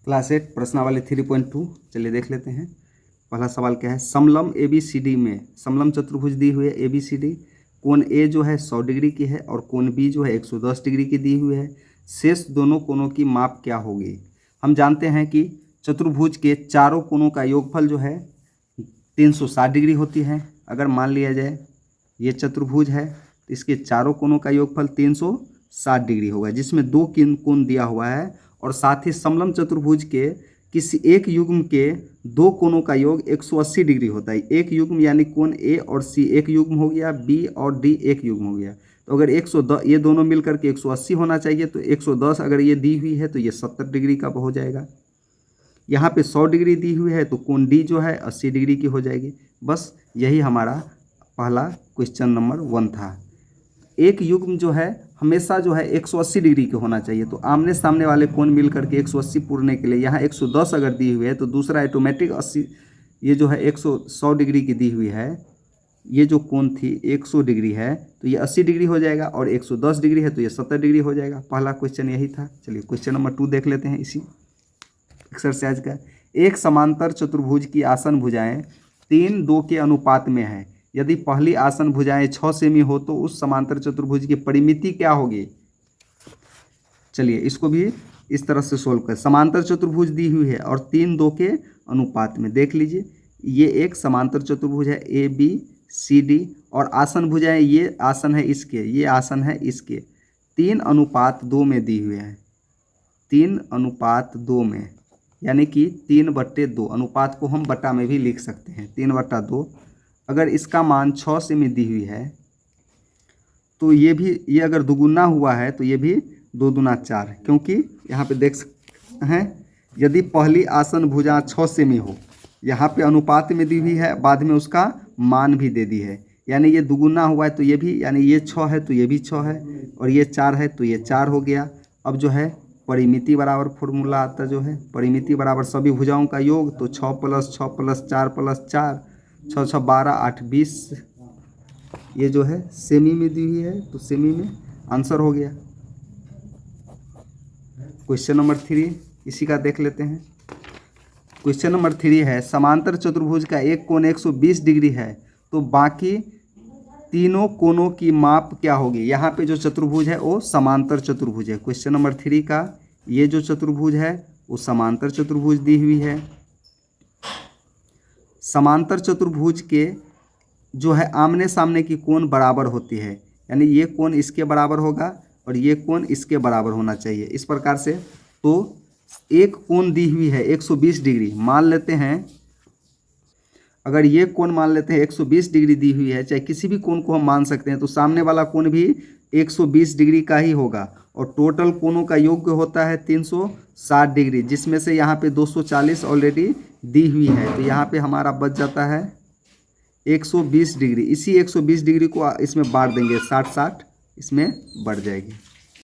Class 8 प्रश्नावली 3.2 चलिए देख लेते हैं। पहला सवाल क्या है, समलम ABCD में समलम चतुर्भुज दी हुई है ABCD, कोण A जो है 100 डिग्री की है और कोण B जो है 110 डिग्री की दी हुई है। शेष दोनों कोणों की माप क्या होगी। हम जानते हैं कि चतुर्भुज के चारों कोणों का योगफल जो है 360 डिग्री होती है। अगर मान लिया जाए ये चतुर्भुज है तो इसके चारों कोणों का योगफल 360 डिग्री होगा, जिसमें दो कोण दिया हुआ है और साथ ही समलम चतुर्भुज के किसी एक युग्म के दो कोणों का योग 180 डिग्री होता है। एक युग्म यानी कोण A और C एक युग्म हो गया, B और D एक युग्म हो गया। तो अगर 110 ये दोनों मिलकर के 180 होना चाहिए, तो 110 अगर ये दी हुई है तो ये 70 डिग्री का हो जाएगा। यहाँ पे 100 डिग्री दी हुई है तो कोण D जो है 80 डिग्री की हो जाएगी। बस यही हमारा पहला क्वेश्चन नंबर 1 था। एक युग्म जो है हमेशा जो है 180 डिग्री के होना चाहिए, तो आमने सामने वाले कोण मिल करके 180 पूरने के लिए यहाँ 110 अगर दी हुई है तो दूसरा ऑटोमेटिक 80, ये जो है 100 डिग्री की दी हुई है, ये जो कोण थी 100 डिग्री है तो ये 80 डिग्री हो जाएगा और 110 डिग्री है तो ये 70 डिग्री हो जाएगा। पहला क्वेश्चन यही था। चलिए क्वेश्चन नंबर 2 देख लेते हैं इसी एक्सरसाइज का। एक समांतर चतुर्भुज की आसन भुजाएं 3:2 के अनुपात में है। यदि पहली आसन भुजाएं 6 सेमी हो तो उस समांतर चतुर्भुज की परिमिति क्या होगी। चलिए इसको भी इस तरह से सोल्व कर। समांतर चतुर्भुज दी हुई है और 3:2 के अनुपात में। देख लीजिए ये एक समांतर चतुर्भुज है ABCD और आसन भुजाएं, ये आसन है इसके, ये आसन है इसके, 3:2 में दी हुई है। 3:2 में यानी कि 3/2। अनुपात को हम बटा में भी लिख सकते हैं 3/2। अगर इसका मान 6 सेमी दी हुई है तो ये भी, ये अगर दुगुना हुआ है तो ये भी 2 दूना 4, क्योंकि यहाँ पे देख सकते हैं यदि पहली आसन भुजा 6 सेमी हो, यहाँ पे अनुपात में दी हुई है, बाद में उसका मान भी दे दी है, यानी ये दुगुना हुआ है तो ये भी, यानी ये 6 है तो ये भी 6 है और ये 4 है तो ये 4 हो गया। अब जो है परिमिति बराबर फॉर्मूला आता जो है, परिमिति बराबर सभी भुजाओं का योग, तो 6 + 6 + 4 + 4, 6 × 6 = 12, 8 = 20। ये जो है सेमी में दी हुई है तो सेमी में आंसर हो गया। क्वेश्चन नंबर 3 इसी का देख लेते हैं। क्वेश्चन नंबर 3 है, समांतर चतुर्भुज का एक कोण 120 डिग्री है तो बाकी तीनों कोणों की माप क्या होगी। यहाँ पे जो चतुर्भुज है वो समांतर चतुर्भुज है। क्वेश्चन नंबर 3 का ये जो चतुर्भुज है वो समांतर चतुर्भुज दी हुई है। समांतर चतुर्भुज के जो है आमने सामने की कोण बराबर होती है, यानी ये कोण इसके बराबर होगा और ये कोण इसके बराबर होना चाहिए इस प्रकार से। तो एक कोण दी हुई है 120 डिग्री, मान लेते हैं अगर ये कोण मान लेते हैं 120 डिग्री दी हुई है, चाहे किसी भी कोण को हम मान सकते हैं, तो सामने वाला कोण भी 120 डिग्री का ही होगा और टोटल कोणों का योग होता है 360 डिग्री, जिसमें से यहाँ पे 240 ऑलरेडी दी हुई है, तो यहाँ पे हमारा बच जाता है 120 डिग्री। इसी 120 डिग्री को इसमें बांट देंगे, 60-60 इसमें बढ़ जाएगी।